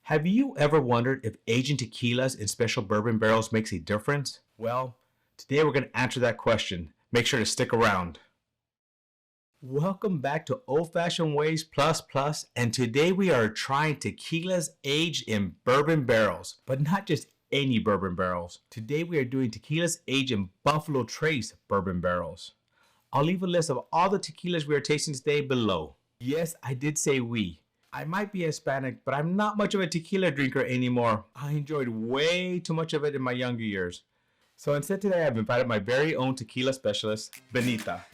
Have you ever wondered if aging tequilas in special bourbon barrels makes a difference? Well, today we're going to answer that question. Make sure to stick around. Welcome back to Old Fashioned Ways Plus Plus, and today we are trying tequilas aged in bourbon barrels, but not just any bourbon barrels. Today we are doing tequilas aged in Buffalo Trace Bourbon Barrels. I'll leave a list of all the tequilas we are tasting today below. Yes, I did say we. I might be Hispanic, but I'm not much of a tequila drinker anymore. I enjoyed way too much of it in my younger years. So instead today I've invited my very own tequila specialist, Benita.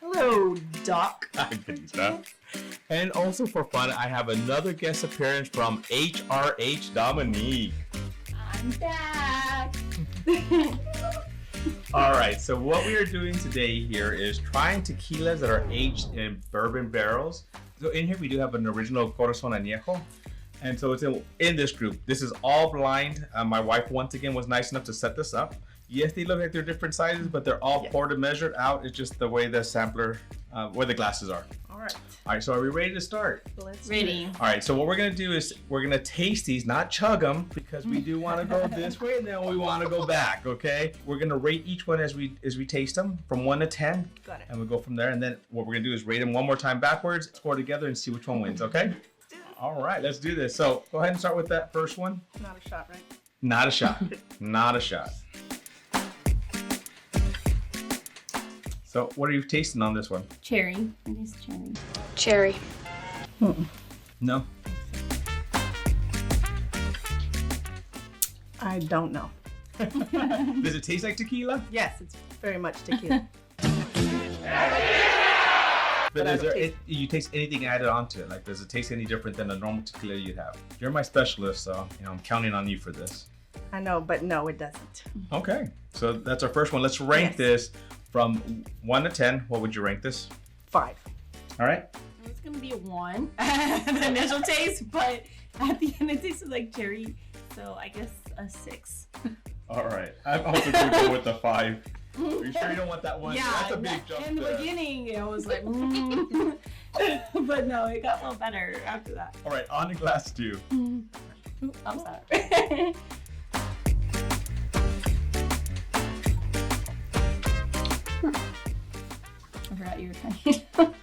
Hello, Doc. Hi, Benita. And also for fun, I have another guest appearance from HRH Dominique. I'm back. All right, so what we are doing today here is trying tequilas that are aged in bourbon barrels. So in here we do have an original Corazon Anejo. And so it's in this group. This is all blind. My wife once again was nice enough to set this up. Yes, they look like they're different sizes, but they're all poured and measured out. It's just the way the sampler, where the glasses are. All right. All right, so are we ready to start? Let's Ready. All right, so what we're gonna do is we're gonna taste these, not chug them, because we do want to go this way and then we want to go back. Okay, we're gonna rate each one as we taste them from 1 to 10. Got it. And we'll go from there. And then what we're gonna do is rate them one more time backwards, score together, and see which one wins. Okay. All right, let's do this. So go ahead and start with that first one. Not a shot, right? Not a shot. Not a shot. So what are you tasting on this one? Cherry. It is cherry. Cherry. No. I don't know. Does it taste like tequila? Yes, it's very much tequila. But I is don't there taste- you taste anything added onto it? Like, does it taste any different than a normal tequila you'd have? You're my specialist, so I'm counting on you for this. I know, but no, it doesn't. Okay, so that's our first one. Let's rank Yes. this from 1 to 10. What would you rank this? 5. All right. It's gonna be a 1. The initial taste, but at the end it tasted like cherry, so I guess a 6. All right. I'm also going to go with the 5. Are you sure you don't want that one? Yeah, That's a big jump. in the there. beginning I was like, but no, it got a little better after that. All right, on to glass 2. Ooh, I'm sorry. I forgot you were trying.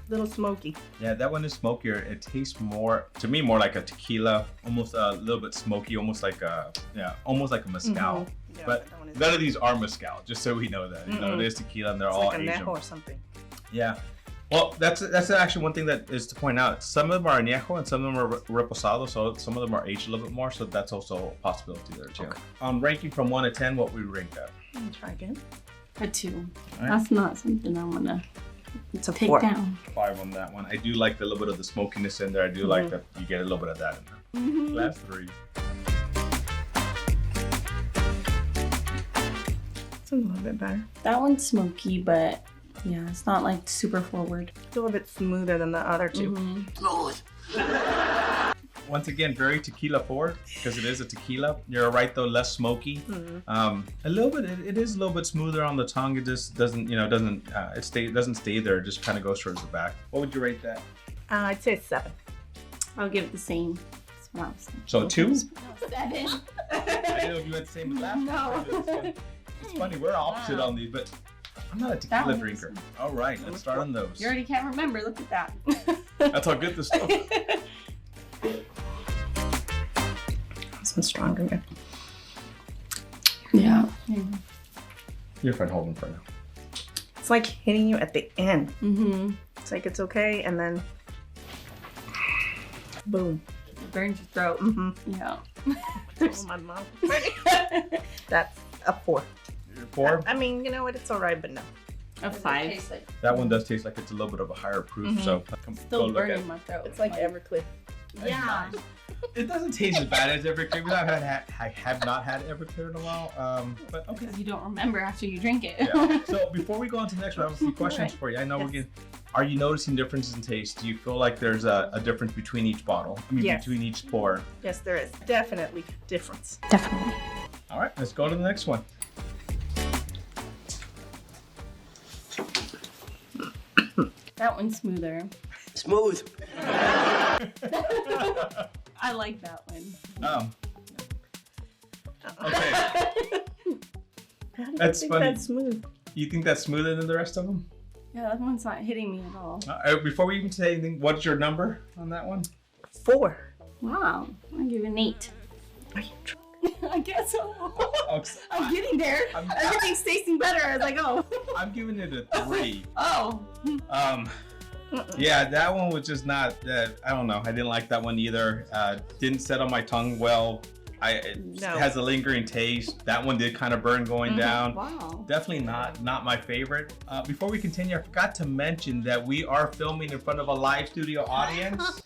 Little smoky. Yeah, that one is smokier. It tastes more, to me, more like a tequila, almost a little bit smoky, almost like a mezcal. Yeah, But that one is none of these are mezcal, just so we know that. You know, it is tequila and they're it's all like a Asian. Anejo or something. Yeah. Well, that's actually one thing that is to point out. Some of them are añejo and some of them are reposado, so some of them are aged a little bit more, so that's also a possibility there too. Okay. On ranking from 1 to 10, what would we rank that? Let me try again. A 2. Alright. That's not something I wanna It's a take 4. down. 5 on that one. I do like the little bit of the smokiness in there. I do like that you get a little bit of that in there. Glass 3. It's a little bit better. That one's smoky, but yeah, it's not like super forward. It's a little bit smoother than the other 2. Once again, very tequila forward because it is a tequila. You're right though, less smoky. A little bit. It is a little bit smoother on the tongue. It just doesn't doesn't stay there. It just kind of goes towards the back. What would you rate that? I'd say 7. I'll give it the same. That's what I was saying. So 2. 7. I didn't know if you had the same as last No. time. It's funny, we're opposite on these, but I'm not a tequila one drinker. is- All right, let's start on those. You already can't remember. Look at that. That's how good this stuff. This one's stronger. Yeah. You're fine holding for now. It's like hitting you at the end. Mm-hmm. It's like it's okay, and then boom. It burns your throat. Mm-hmm. Yeah. Oh, my mouth. That's a 4. You're 4. I mean, you know what? It's all right, but no. A 5. That one does taste like it's a little bit of a higher proof. So go Still look at burning it. my throat. It's like Everclear. Yeah. It doesn't taste as bad as Everclear. I have not had Everclear in a while. But okay. Because you don't remember after you drink it. Yeah. So before we go on to the next one, I have a few questions Right. for you. I know Yes. we're getting. Are you noticing differences in taste? Do you feel like there's a difference between each bottle? I mean, Yes. between each pour. Yes, there is definitely difference. Definitely. All right, let's go to the next one. That one's smoother. Smooth. I like that one. Okay. How do you That's think funny. that's smooth? You think that's smoother than the rest of them? Yeah, that one's not hitting me at all. Before we even say anything, what's your number on that one? 4. Wow, I'll give it an 8. Are you drunk? I guess so. Oh, I'm getting there. Everything's tasting better as I go. I'm giving it a 3. Oh. Yeah, that one was just not. I don't know. I didn't like that one either. Didn't set on my tongue well. It has a lingering taste. That one did kind of burn going down. Wow. Definitely not my favorite. Before we continue, I forgot to mention that we are filming in front of a live studio audience.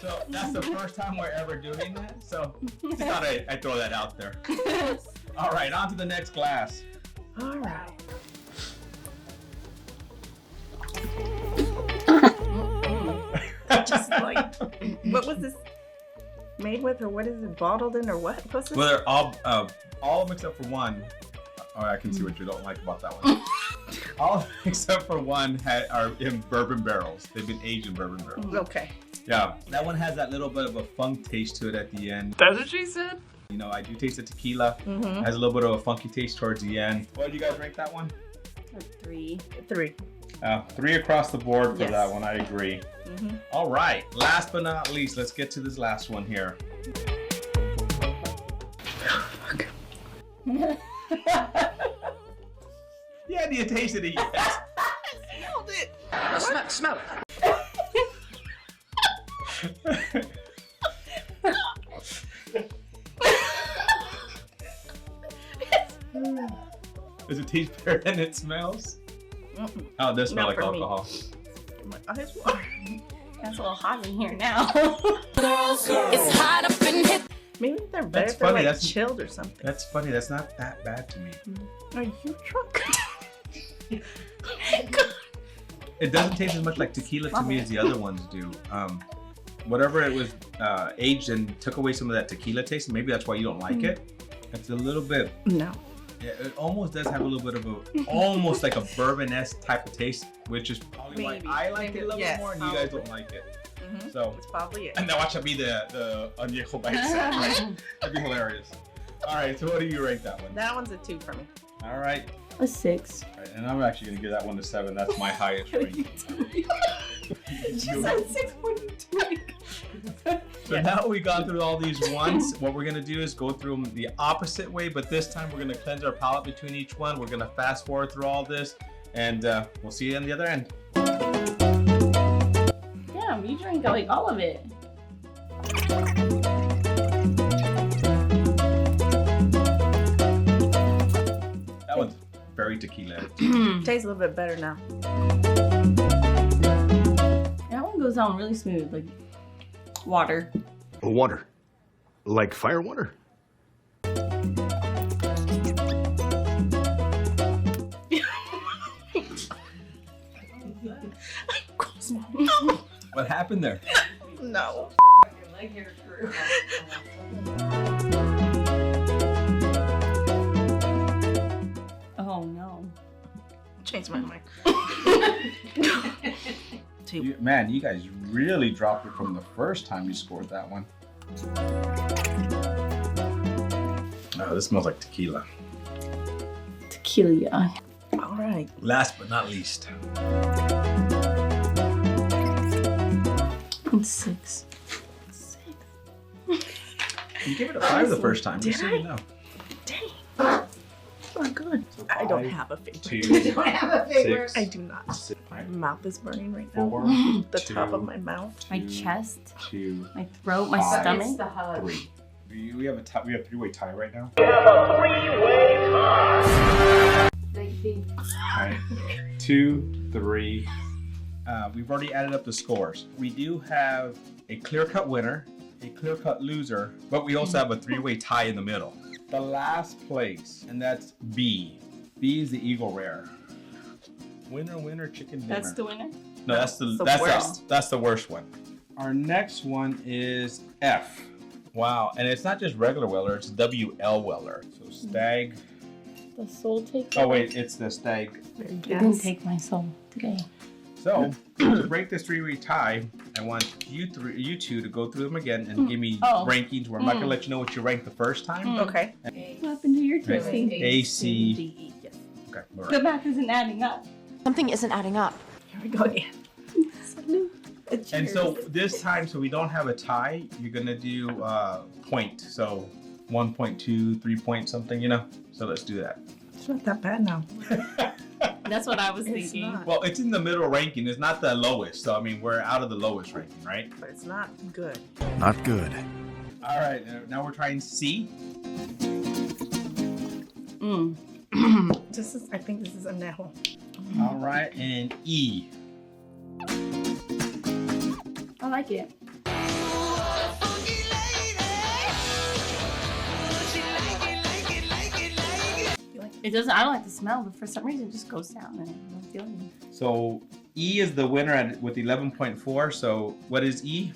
So that's the first time we're ever doing that. So just thought I'd throw that out there. All right, on to the next glass. All right. Just like, what was this made with, or what is it bottled in, or what? What's this? Well, they're all of them except for one. Oh, I can see what you don't like about that one. All of them except for one are in bourbon barrels. They've been aged in bourbon barrels. Okay. Yeah, that one has that little bit of a funk taste to it at the end. That's what she said. You know, I do taste the tequila. Mm-hmm. It has a little bit of a funky taste towards the end. What did you guys rank that one? A 3. 3. 3 across the board for Yes. that one. I agree. Mm-hmm. All right, last but not least, let's get to this last one here. Yeah, do you taste it? Yes. Smelled it. Smell it. Does it taste better than it smells? Mm-mm. Oh, it does smell Not like for me. alcohol. My eyes water. That's a little hot in here now. It's hot up in here. Maybe they're better That's if they're funny, like that's- chilled or something. That's funny. That's not that bad to me. Are you drunk? It doesn't taste as much like tequila to me as the other ones do. Whatever it was aged and took away some of that tequila taste. And maybe that's why you don't like it. It's a little bit. No. Yeah, it almost does have a little bit of a, almost like a bourbon-esque type of taste, which is probably Maybe. why I like it a little Yes, bit more, and you guys don't like it. Mm-hmm. So, It's probably it. and now watch it be the añejo by itself, right? That'd be hilarious. All right, so what do you rate that one? That one's a 2 for me. All right. A 6. All right, and I'm actually gonna give that one a 7. That's my highest rate. She said 6 when you drink. So now we've gone through all these once. What we're gonna do is go through them the opposite way, but this time we're gonna cleanse our palate between each one. We're gonna fast forward through all this, and we'll see you on the other end. Damn, you drink like all of it. That one's very tequila. Tastes a little bit better now. That one goes down really smooth, like water. Water. Like fire water? What happened there? No. Your leg hair grew. Oh no. Change my mind. Man, you guys really dropped it from the first time you scored that one. Oh, this smells like tequila. Tequila. All right. Last but not least. And 6. You gave it a 5 the first time, just so you know. Dang. Oh, good. I don't have a favorite. 2, You don't have a favorite. 6, I do not. 6, My mouth is burning right now. 4, The top of 2, my mouth. My chest, 2, my throat, my 5. stomach. the hug. 3. We have a we have 3-way tie right now. Alright. 2, 3. We've already added up the scores. We do have a clear-cut winner, a clear-cut loser, but we also have a 3-way tie in the middle. The last place, and that's B. B is the Eagle Rare. Winner, winner, chicken dinner. That's the winner. No, that's the worst. that's the worst one. Our next one is F. Wow, and it's not just regular Weller, it's WL Weller. So Stag The soul take. Oh wait, it's the stag. You didn't take my soul today. So to break this 3-way tie, I want you two to go through them again and give me rankings. Where I'm not gonna let you know what you ranked the first time. Okay. What happened to your tasting? A, C, D, E. Yes. Okay. All The right. math isn't adding up. Something isn't adding up. Here we go again. And so this time, so we don't have a tie, you're gonna do point. So 1.2, 3 point something, you know. So let's do that. It's not that bad now. That's what I was It's thinking. not. Well, it's in the middle ranking. It's not the lowest. So I mean, we're out of the lowest ranking, right? But it's not good. Not good. All right. Now we're trying C. I think this is Anejo. All right, and E. I like it. It doesn't. I don't like the smell, but for some reason, it just goes down and I don't feel anything. So E is the winner with 11.4. So what is E?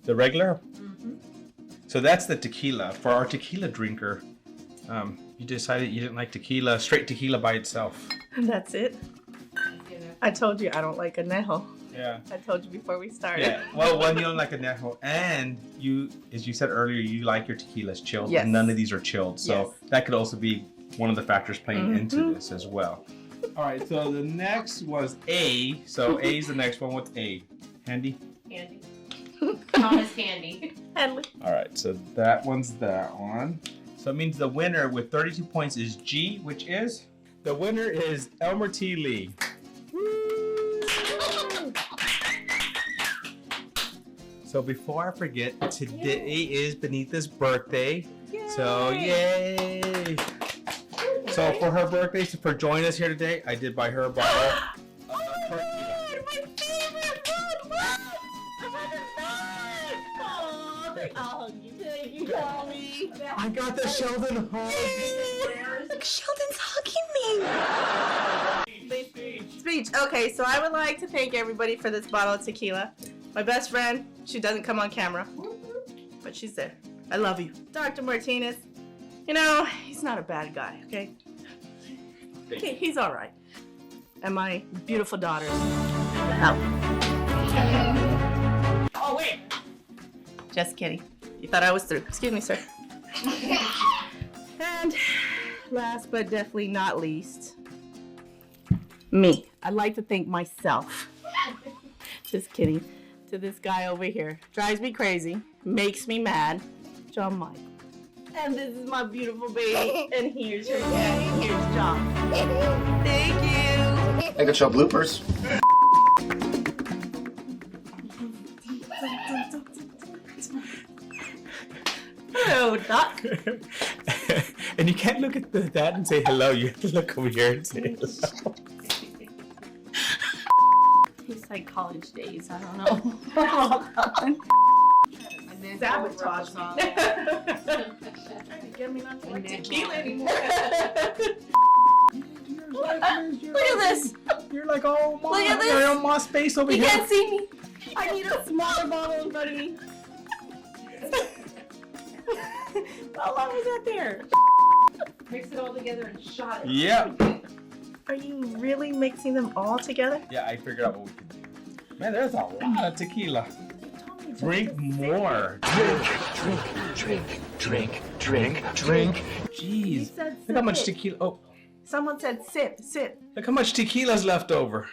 The regular? So that's the tequila. For our tequila drinker, you decided you didn't like tequila, straight tequila by itself. That's it. I told you I don't like Anejo. Yeah. I told you before we started. Yeah. Well, one, you don't like Anejo, and you, as you said earlier, you like your tequilas chilled. Yes. And none of these are chilled. So Yes. that could also be one of the factors playing into this as well. All right. So the next was A. So A is the next one. What's A? Handy? Handy. Thomas Handy. Henley. All right, so that one's that one. So it means the winner with 32 points is G, which is? The winner is Elmer T. Lee. So before I forget, today is Benita's birthday. So yay! So for her birthday, so for joining us here today, I did buy her a bottle. I got the Sheldon hug. Sheldon's hugging me. Speech. Okay, so I would like to thank everybody for this bottle of tequila. My best friend, she doesn't come on camera, but she's there. I love you. Dr. Martinez, you know, he's not a bad guy, okay? He's all right. And my beautiful daughters. Out. Oh wait. Just kidding. You thought I was through. Excuse me, sir. And last but definitely not least, me. I'd like to thank myself. Just kidding. To this guy over here. Drives me crazy. Makes me mad. John Michael. And this is my beautiful baby. And here's your daddy. Here's John. Thank you. I could show bloopers. Hello, Doc. And you can't look at that and say hello. You have to look over here and say hello. Tastes like college days. I don't know. Sabotage me. Get me not to like tequila anymore. Look at this. You're like, oh, mom, Look at this. you're on my space over You here. can't see me. I need a smaller bottle in front of me. How long was that there? Mix it all together and shot it. Yep. Are you really mixing them all together? Yeah, I figured out what we could do. Man, there's a lot of tequila. Drink more. Drink. Jeez. said Look how much sip. tequila. Oh, Someone said sip, sip. look how much tequila's left over.